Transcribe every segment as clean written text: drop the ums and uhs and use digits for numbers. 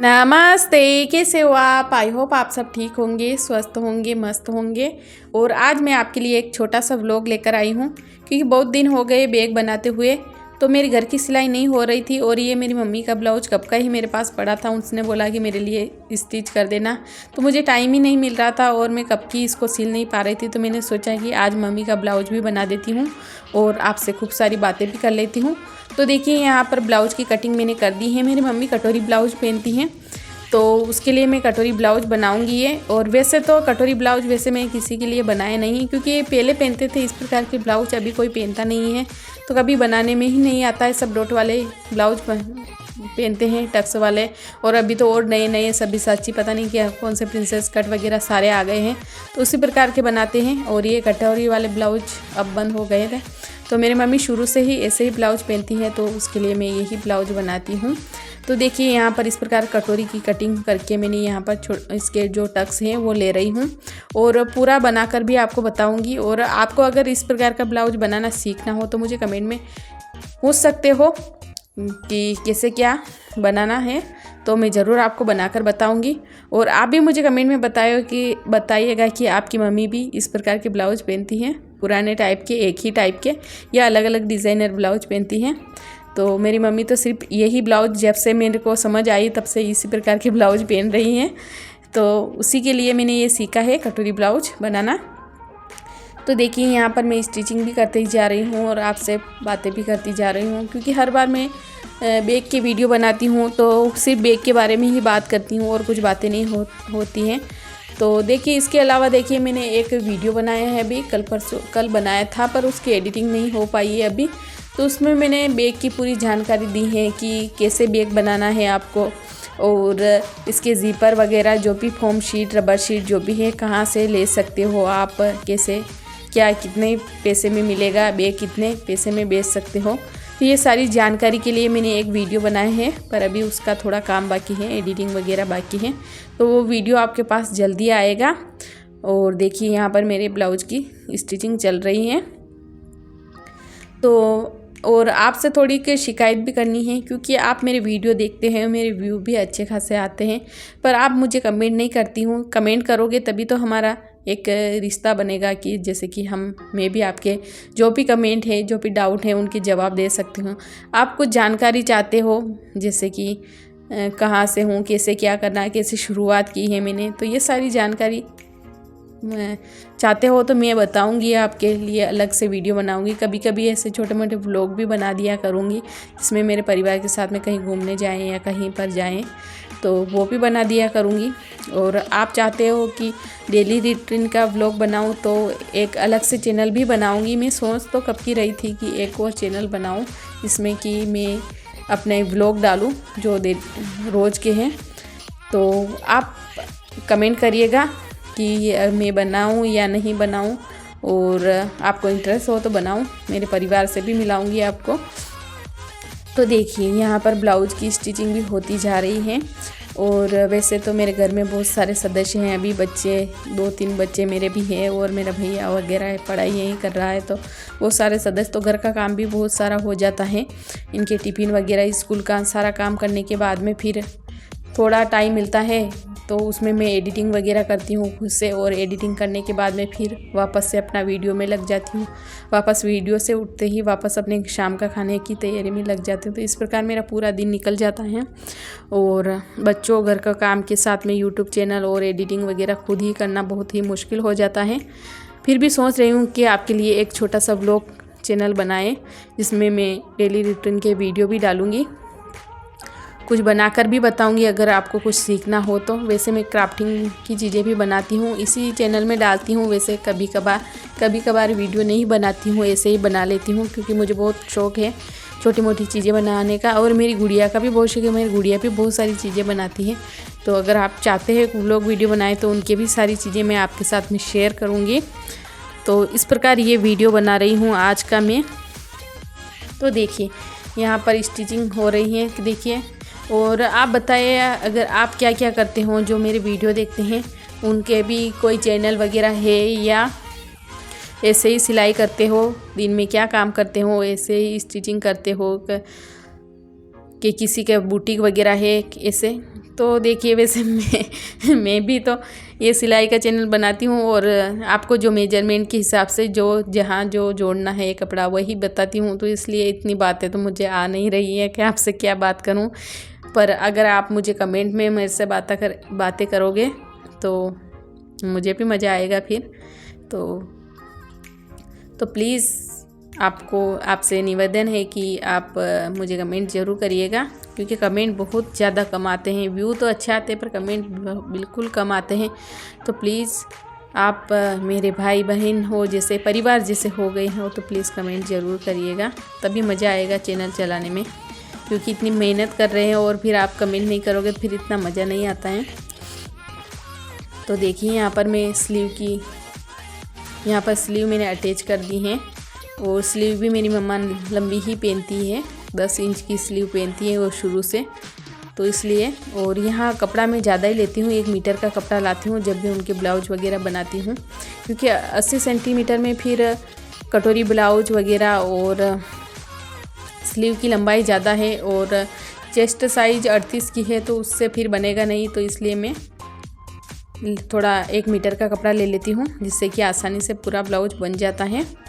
नमस्ते, कैसे हो आप? आई होप आप सब ठीक होंगे, स्वस्थ होंगे, मस्त होंगे। और आज मैं आपके लिए एक छोटा सा व्लॉग लेकर आई हूँ क्योंकि बहुत दिन हो गए बैग बनाते हुए। तो मेरी घर की सिलाई नहीं हो रही थी और ये मेरी मम्मी का ब्लाउज कब का ही मेरे पास पड़ा था। उसने बोला कि मेरे लिए स्टिच कर देना, तो मुझे टाइम ही नहीं मिल रहा था और मैं कब की इसको सिल नहीं पा रही थी। तो मैंने सोचा कि आज मम्मी का ब्लाउज भी बना देती हूँ और आपसे खूब सारी बातें भी कर लेती हूँ। तो देखिए यहाँ पर ब्लाउज की कटिंग मैंने कर दी है। मेरी मम्मी कटोरी ब्लाउज पहनती हैं, तो उसके लिए मैं कटोरी ब्लाउज बनाऊंगी ये। और वैसे तो कटोरी ब्लाउज वैसे मैं किसी के लिए बनाए नहीं, क्योंकि ये पहले पहनते थे इस प्रकार के ब्लाउज, अभी कोई पहनता नहीं है, तो कभी बनाने में ही नहीं आता है। सब डॉट वाले ब्लाउज पहनते हैं, टक्स वाले। और अभी तो और नए नए सभी साची पता नहीं क्या कौन से प्रिंसेस कट वगैरह सारे आ गए हैं, तो उसी प्रकार के बनाते हैं। और ये कटोरी वाले ब्लाउज अब बंद हो गए थे, तो मेरी मम्मी शुरू से ही ऐसे ही ब्लाउज पहनती है, तो उसके लिए मैं यही ब्लाउज बनाती हूँ। तो देखिए यहाँ पर इस प्रकार कटोरी की कटिंग करके मैंने यहाँ पर इसके जो टक्स हैं वो ले रही हूँ और पूरा बनाकर भी आपको बताऊँगी। और आपको अगर इस प्रकार का ब्लाउज बनाना सीखना हो तो मुझे कमेंट में पूछ सकते हो कि कैसे क्या बनाना है, तो मैं ज़रूर आपको बनाकर बताऊंगी। और आप भी मुझे कमेंट में बताइएगा कि आपकी मम्मी भी इस प्रकार के ब्लाउज पहनती हैं, पुराने टाइप के, एक ही टाइप के, या अलग अलग डिज़ाइनर ब्लाउज पहनती हैं। तो मेरी मम्मी तो सिर्फ यही ब्लाउज, जब से मेरे को समझ आई तब से इसी प्रकार के ब्लाउज पहन रही हैं, तो उसी के लिए मैंने ये सीखा है कटोरी ब्लाउज बनाना। तो देखिए यहाँ पर मैं स्टिचिंग भी करते ही जा रही हूँ और आपसे बातें भी करती जा रही हूँ, क्योंकि हर बार मैं बैग की वीडियो बनाती हूँ तो सिर्फ बैग के बारे में ही बात करती हूँ और कुछ बातें नहीं होती हैं। तो देखिए इसके अलावा देखिए मैंने एक वीडियो बनाया है अभी, कल बनाया था, पर उसकी एडिटिंग नहीं हो पाई है अभी। तो उसमें मैंने बैग की पूरी जानकारी दी है कि कैसे बैग बनाना है आपको, और इसके ज़िपर वगैरह जो भी फोम शीट, रबर शीट जो भी है कहाँ से ले सकते हो आप, कैसे क्या, कितने पैसे में मिलेगा बैग, कितने पैसे में बेच सकते हो। तो ये सारी जानकारी के लिए मैंने एक वीडियो बनाया है, पर अभी उसका थोड़ा काम बाकी है, एडिटिंग वगैरह बाकी है, तो वो वीडियो आपके पास जल्दी आएगा। और देखिए यहाँ पर मेरे ब्लाउज की स्टिचिंग चल रही है। तो और आपसे थोड़ी की शिकायत भी करनी है, क्योंकि आप मेरे वीडियो देखते हैं, मेरे व्यू भी अच्छे खासे आते हैं, पर आप मुझे कमेंट नहीं करती हूँ। कमेंट करोगे तभी तो हमारा एक रिश्ता बनेगा, कि जैसे कि मैं भी आपके जो भी कमेंट है, जो भी डाउट है, उनके जवाब दे सकती हूँ। आप कुछ जानकारी चाहते हो, जैसे कि कहाँ से हूँ, कैसे क्या करना है, कैसे शुरुआत की है मैंने, तो ये सारी जानकारी चाहते हो तो मैं बताऊंगी, आपके लिए अलग से वीडियो बनाऊंगी। कभी कभी ऐसे छोटे मोटे व्लॉग भी बना दिया करूंगी, जिसमें मेरे परिवार के साथ में कहीं घूमने जाएं या कहीं पर जाएं, तो वो भी बना दिया करूंगी। और आप चाहते हो कि डेली रूटीन का व्लॉग बनाऊं, तो एक अलग से चैनल भी बनाऊंगी। मैं सोच तो कब की रही थी कि एक और चैनल बनाऊँ, जिसमें कि मैं अपने व्लॉग डालूँ जो रोज़ के हैं। तो आप कमेंट करिएगा कि मैं बनाऊं या नहीं बनाऊं, और आपको इंटरेस्ट हो तो बनाऊं, मेरे परिवार से भी मिलाऊंगी आपको। तो देखिए यहाँ पर ब्लाउज की स्टिचिंग भी होती जा रही है। और वैसे तो मेरे घर में बहुत सारे सदस्य हैं, अभी बच्चे 2-3 बच्चे मेरे भी हैं, और मेरा भैया वगैरह पढ़ाई यहीं कर रहा है, तो वो सारे सदस्य, तो घर का काम भी बहुत सारा हो जाता है। इनके टिफ़िन वगैरह, स्कूल का सारा काम करने के बाद में फिर थोड़ा टाइम मिलता है, तो उसमें मैं एडिटिंग वगैरह करती हूँ खुद से, और एडिटिंग करने के बाद में फिर वापस से अपना वीडियो में लग जाती हूँ। वापस वीडियो से उठते ही वापस अपने शाम का खाने की तैयारी में लग जाती हूँ। तो इस प्रकार मेरा पूरा दिन निकल जाता है। और बच्चों, घर का काम के साथ में यूट्यूब चैनल और एडिटिंग वगैरह खुद ही करना बहुत ही मुश्किल हो जाता है। फिर भी सोच रही हूँ कि आपके लिए एक छोटा सा व्लॉग चैनल बनाए, जिसमें मैं डेली रूटीन के वीडियो भी डालूँगी, कुछ बनाकर भी बताऊंगी अगर आपको कुछ सीखना हो तो। वैसे मैं क्राफ्टिंग की चीज़ें भी बनाती हूँ, इसी चैनल में डालती हूँ। वैसे कभी कभार वीडियो नहीं बनाती हूँ, ऐसे ही बना लेती हूँ, क्योंकि मुझे बहुत शौक़ है छोटी मोटी चीज़ें बनाने का। और मेरी गुड़िया का भी बहुत शौक़ है, मेरी गुड़िया भी बहुत सारी चीज़ें बनाती है। तो अगर आप चाहते हैं लोग वीडियो बनाए, तो उनकी भी सारी चीज़ें मैं आपके साथ में शेयर करूँगी। तो इस प्रकार ये वीडियो बना रही हूँ आज का मैं। तो देखिए यहाँ पर स्टिचिंग हो रही है, देखिए। और आप बताइए अगर आप क्या क्या करते हो, जो मेरे वीडियो देखते हैं उनके भी कोई चैनल वगैरह है, या ऐसे ही सिलाई करते हो, दिन में क्या काम करते हो, ऐसे ही स्टिचिंग करते हो, कि किसी का बुटीक वगैरह है, ऐसे तो देखिए वैसे मैं भी तो ये सिलाई का चैनल बनाती हूँ और आपको जो मेजरमेंट के हिसाब से जो जहाँ जो जोड़ना है ये कपड़ा वही बताती हूँ। तो इसलिए इतनी बातें तो मुझे आ नहीं रही है कि आपसे क्या बात करूँ। पर अगर आप मुझे कमेंट में मेरे से बातें करोगे तो मुझे भी मज़ा आएगा फिर। तो प्लीज़ आपसे निवेदन है कि आप मुझे कमेंट ज़रूर करिएगा, क्योंकि कमेंट बहुत ज़्यादा कम आते हैं। व्यू तो अच्छे आते हैं पर कमेंट बिल्कुल कम आते हैं। तो प्लीज़ आप मेरे भाई बहन हो, जैसे परिवार जैसे हो गए हो, तो प्लीज़ कमेंट ज़रूर करिएगा, तभी मज़ा आएगा चैनल चलाने में। क्योंकि इतनी मेहनत कर रहे हैं और फिर आप कमेंट नहीं करोगे तो फिर इतना मज़ा नहीं आता है। तो देखिए यहाँ पर मैं स्लीव मैंने अटैच कर दी हैं। और स्लीव भी मेरी मम्मा लंबी ही पहनती है, 10 इंच की स्लीव पहनती है वो शुरू से, तो इसलिए। और यहाँ कपड़ा मैं ज़्यादा ही लेती हूँ, 1 मीटर का कपड़ा लाती हूँ जब भी उनके ब्लाउज वगैरह बनाती हूँ, क्योंकि 80 सेंटीमीटर में फिर कटोरी ब्लाउज वगैरह और स्लीव की लंबाई ज़्यादा है और चेस्ट साइज 38 की है, तो उससे फिर बनेगा नहीं। तो इसलिए मैं थोड़ा 1 मीटर का कपड़ा ले लेती हूँ, जिससे कि आसानी से पूरा ब्लाउज बन जाता है।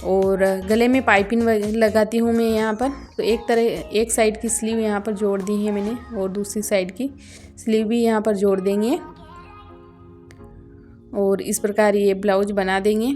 और गले में पाइपिंग लगाती हूँ मैं यहाँ पर। तो एक साइड की स्लीव यहाँ पर जोड़ दी है मैंने और दूसरी साइड की स्लीव भी यहाँ पर जोड़ देंगे और इस प्रकार ये ब्लाउज बना देंगे।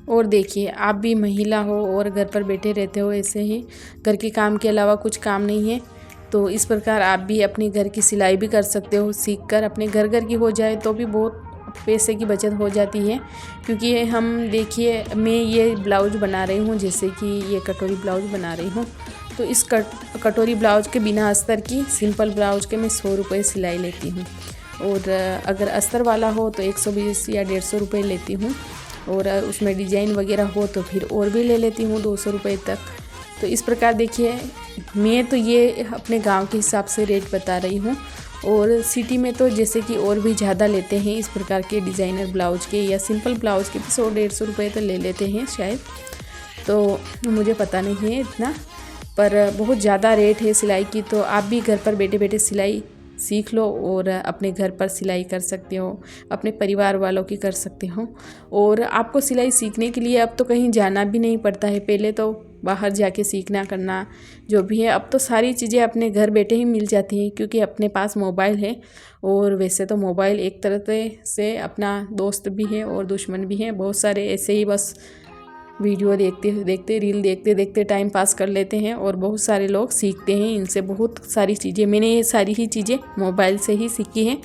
और देखिए आप भी महिला हो और घर पर बैठे रहते हो, ऐसे ही घर के काम के अलावा कुछ काम नहीं है, तो इस प्रकार आप भी अपने घर की सिलाई भी कर सकते हो। सीखकर अपने घर की हो जाए तो भी बहुत पैसे की बचत हो जाती है। क्योंकि हम देखिए मैं ये ब्लाउज बना रही हूँ, जैसे कि ये कटोरी ब्लाउज बना रही हूँ, तो इस कटोरी ब्लाउज के बिना अस्तर की सिंपल ब्लाउज के मैं 100 रुपये सिलाई लेती हूँ। और अगर अस्तर वाला हो तो 120 या 150 रुपये लेती हूँ, और उसमें डिजाइन वगैरह हो तो फिर और भी ले लेती हूँ 200 रुपये तक। तो इस प्रकार देखिए मैं तो ये अपने गांव के हिसाब से रेट बता रही हूँ, और सिटी में तो जैसे कि और भी ज़्यादा लेते हैं इस प्रकार के डिज़ाइनर ब्लाउज के या सिंपल ब्लाउज के भी 100-150 रुपये तो ले लेते हैं शायद, तो मुझे पता नहीं है इतना, पर बहुत ज़्यादा रेट है सिलाई की। तो आप भी घर पर बैठे बैठे सिलाई सीख लो और अपने घर पर सिलाई कर सकते हो, अपने परिवार वालों की कर सकते हो। और आपको सिलाई सीखने के लिए अब तो कहीं जाना भी नहीं पड़ता है, पहले तो बाहर जाके सीखना करना जो भी है, अब तो सारी चीज़ें अपने घर बैठे ही मिल जाती हैं, क्योंकि अपने पास मोबाइल है। और वैसे तो मोबाइल एक तरह से अपना दोस्त भी है और दुश्मन भी है। बहुत सारे ऐसे ही बस वीडियो देखते रील देखते टाइम पास कर लेते हैं, और बहुत सारे लोग सीखते हैं इनसे बहुत सारी चीज़ें। मैंने ये सारी ही चीज़ें मोबाइल से ही सीखी हैं,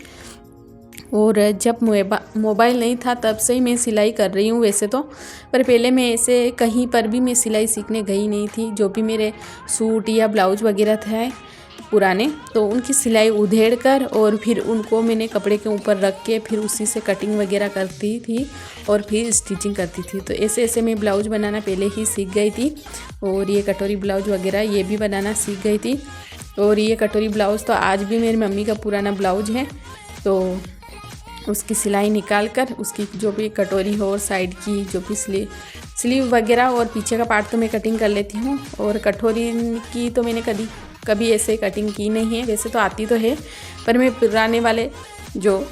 और जब मोबाइल नहीं था तब से ही मैं सिलाई कर रही हूँ वैसे तो। पर पहले मैं ऐसे कहीं पर भी मैं सिलाई सीखने गई नहीं थी। जो भी मेरे सूट या ब्लाउज वगैरह थे पुराने, तो उनकी सिलाई उधेड़ कर और फिर उनको मैंने कपड़े के ऊपर रख के फिर उसी से कटिंग वगैरह करती थी और फिर स्टिचिंग करती थी। तो ऐसे मैं ब्लाउज बनाना पहले ही सीख गई थी, और ये कटोरी ब्लाउज वगैरह ये भी बनाना सीख गई थी। और ये कटोरी ब्लाउज तो आज भी मेरी मम्मी का पुराना ब्लाउज है, तो उसकी सिलाई निकाल कर उसकी जो भी कटोरी हो और साइड की जो भी स्लीव वगैरह और पीछे का पार्ट तो मैं कटिंग कर लेती हूँ। और कटोरी की तो मैंने कभी ऐसे कटिंग की नहीं है, वैसे तो आती तो है, पर मैं पुराने वाले जो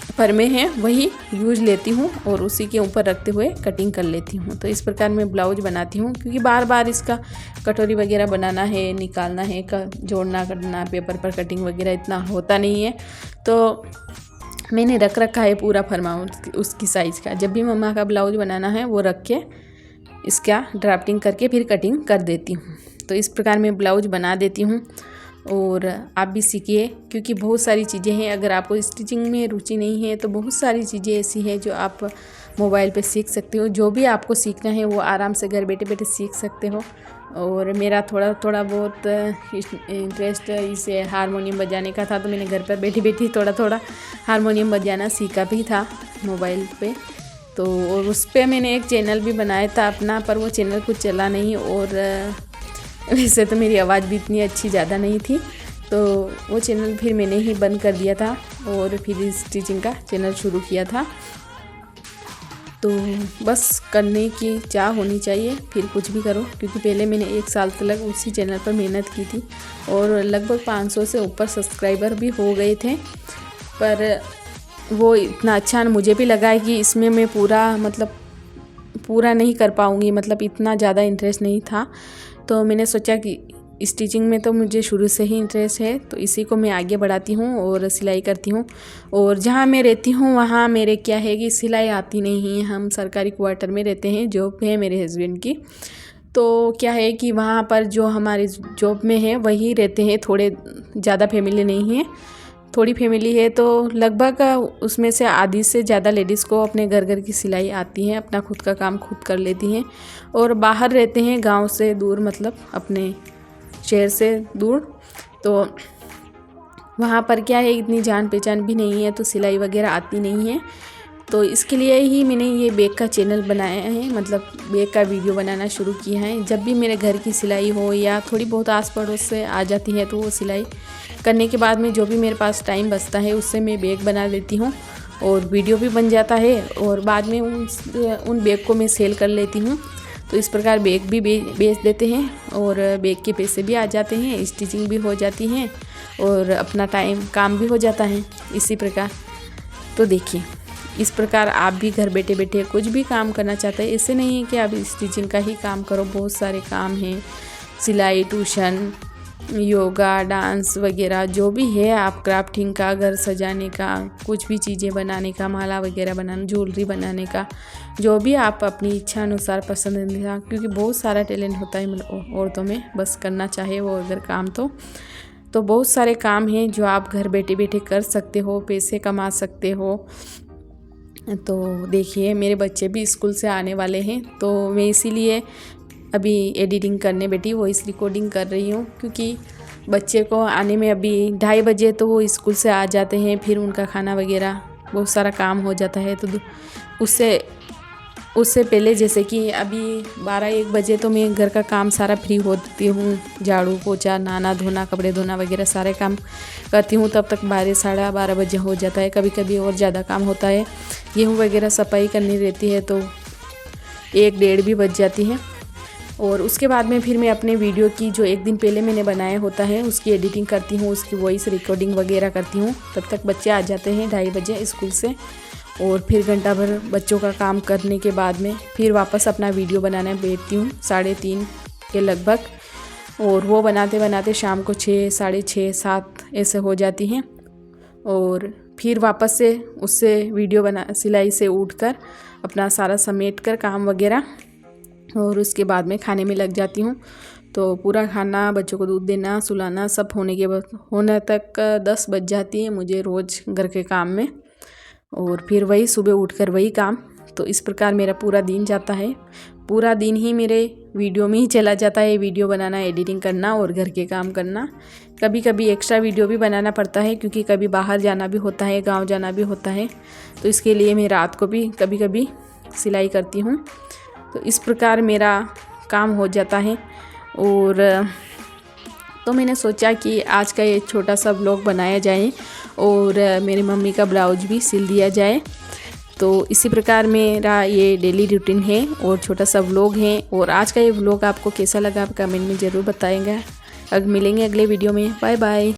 फरमे हैं वही यूज लेती हूँ और उसी के ऊपर रखते हुए कटिंग कर लेती हूँ। तो इस प्रकार मैं ब्लाउज बनाती हूँ, क्योंकि बार बार इसका कटोरी वगैरह बनाना है, निकालना है, जोड़ना करना, पेपर पर कटिंग वगैरह इतना होता नहीं है। तो मैंने रख रखा है पूरा फरमा उसकी साइज़ का। जब भी मम्मा का ब्लाउज बनाना है वो रख के इसका ड्राफ्टिंग करके फिर कटिंग कर देती हूँ। तो इस प्रकार मैं ब्लाउज बना देती हूँ, और आप भी सीखिए, क्योंकि बहुत सारी चीज़ें हैं। अगर आपको स्टिचिंग में रुचि नहीं है तो बहुत सारी चीज़ें ऐसी हैं जो आप मोबाइल पे सीख सकते हो। जो भी आपको सीखना है वो आराम से घर बैठे बैठे सीख सकते हो। और मेरा थोड़ा बहुत इंटरेस्ट इसे हारमोनियम बजाने का था, तो मैंने घर पर बैठी बैठी थोड़ा हारमोनियम बजाना सीखा भी था मोबाइल पे। तो और उस पर मैंने एक चैनल भी बनाया था अपना, पर वो चैनल कुछ चला नहीं। और वैसे तो मेरी आवाज़ भी इतनी अच्छी ज़्यादा नहीं थी, तो वो चैनल फिर मैंने ही बंद कर दिया था और फिर स्टिचिंग का चैनल शुरू किया था। तो तो बस करने की चाह होनी चाहिए, फिर कुछ भी करो। क्योंकि पहले मैंने 1 साल तक उसी चैनल पर मेहनत की थी और लगभग 500 से ऊपर सब्सक्राइबर भी हो गए थे, पर वो इतना अच्छा मुझे भी लगा कि इसमें मैं पूरा नहीं कर पाऊँगी, मतलब इतना ज़्यादा इंटरेस्ट नहीं था। तो मैंने सोचा कि स्टिचिंग में तो मुझे शुरू से ही इंटरेस्ट है, तो इसी को मैं आगे बढ़ाती हूँ और सिलाई करती हूँ। और जहाँ मैं रहती हूँ वहाँ मेरे क्या है कि सिलाई आती नहीं है। हम सरकारी क्वार्टर में रहते हैं, जॉब है मेरे हस्बैंड की। तो क्या है कि वहाँ पर जो हमारे जॉब में है वही रहते हैं, थोड़े ज़्यादा फैमिली नहीं है, थोड़ी फैमिली है। तो लगभग उसमें से आधी से ज़्यादा लेडीज़ को अपने घर की सिलाई आती है, अपना खुद का काम खुद कर लेती हैं। और बाहर रहते हैं गांव से दूर, मतलब अपने शहर से दूर, तो वहाँ पर क्या है इतनी जान पहचान भी नहीं है, तो सिलाई वगैरह आती नहीं है। तो इसके लिए ही मैंने ये बैग का चैनल बनाया है, मतलब बैग का वीडियो बनाना शुरू किया है। जब भी मेरे घर की सिलाई हो या थोड़ी बहुत आस पड़ोस से आ जाती है, तो वो सिलाई करने के बाद में जो भी मेरे पास टाइम बचता है उससे मैं बैग बना लेती हूँ और वीडियो भी बन जाता है, और बाद में उन बैग को मैं सेल कर लेती हूँ। तो इस प्रकार बैग भी बेच देते हैं और बैग के पैसे भी आ जाते हैं, स्टिचिंग भी हो जाती हैं और अपना काम भी हो जाता है इसी प्रकार। तो देखिए, इस प्रकार आप भी घर बैठे बैठे कुछ भी काम करना चाहते हैं। ऐसे नहीं है कि आप स्टिचिंग का ही काम करो, बहुत सारे काम हैं, सिलाई, ट्यूशन, योगा, डांस वगैरह जो भी है, आप क्राफ्टिंग का, घर सजाने का, कुछ भी चीज़ें बनाने का, माला वगैरह बनाना, ज्वेलरी बनाने का, जो भी आप अपनी इच्छा अनुसार पसंदीदा, क्योंकि बहुत सारा टैलेंट होता है औरतों में, बस करना चाहे वो अगर काम तो बहुत सारे काम हैं जो आप घर बैठे बैठे कर सकते हो, पैसे कमा सकते हो। तो देखिए, मेरे बच्चे भी स्कूल से आने वाले हैं, तो मैं इसीलिए अभी एडिटिंग करने बैठी, वॉइस रिकॉर्डिंग कर रही हूँ। क्योंकि बच्चे को आने में अभी 2:30 बजे तो वो स्कूल से आ जाते हैं, फिर उनका खाना वगैरह बहुत सारा काम हो जाता है। तो उससे पहले, जैसे कि अभी 12-1 बजे तो मैं घर का काम सारा फ्री होती हूँ, झाड़ू पोछा, नहाना धोना, कपड़े धोना वगैरह सारे काम करती हूँ। तब तक 12-12:30 बजे हो जाता है, कभी कभी और ज़्यादा काम होता है, गेहूँ वगैरह सफाई करनी रहती है, तो 1-1:30 भी बज जाती है। और उसके बाद में फिर मैं अपने वीडियो की जो एक दिन पहले मैंने बनाया होता है उसकी एडिटिंग करती हूँ, उसकी वॉइस रिकॉर्डिंग वगैरह करती हूँ। तब तक बच्चे आ जाते हैं 2:30 बजे स्कूल से, और फिर घंटा भर बच्चों का काम करने के बाद में फिर वापस अपना वीडियो बनाने बैठती हूँ 3:30 के लगभग। और वो बनाते बनाते शाम को 6, 6:30, 7 ऐसे हो जाती हैं। और फिर वापस से उससे वीडियो सिलाई से उठकर अपना सारा समेट कर काम वगैरह, और उसके बाद में खाने में लग जाती हूँ। तो पूरा खाना, बच्चों को दूध देना, सुलाना सब होने तक 10 बज जाती है मुझे रोज़ घर के काम में। और फिर वही सुबह उठकर वही काम। तो इस प्रकार मेरा पूरा दिन जाता है, पूरा दिन ही मेरे वीडियो में ही चला जाता है, वीडियो बनाना, एडिटिंग करना और घर के काम करना। कभी कभी एक्स्ट्रा वीडियो भी बनाना पड़ता है, क्योंकि कभी बाहर जाना भी होता है, गांव जाना भी होता है, तो इसके लिए मैं रात को भी कभी कभी सिलाई करती हूँ। तो इस प्रकार मेरा काम हो जाता है। और तो मैंने सोचा कि आज का ये छोटा सा व्लॉग बनाया जाए और मेरी मम्मी का ब्लाउज भी सिल दिया जाए। तो इसी प्रकार मेरा ये डेली रूटीन है और छोटा सा व्लॉग है। और आज का ये व्लॉग आपको कैसा लगा आप कमेंट में ज़रूर बताएंगे। अब मिलेंगे अगले वीडियो में। Bye bye.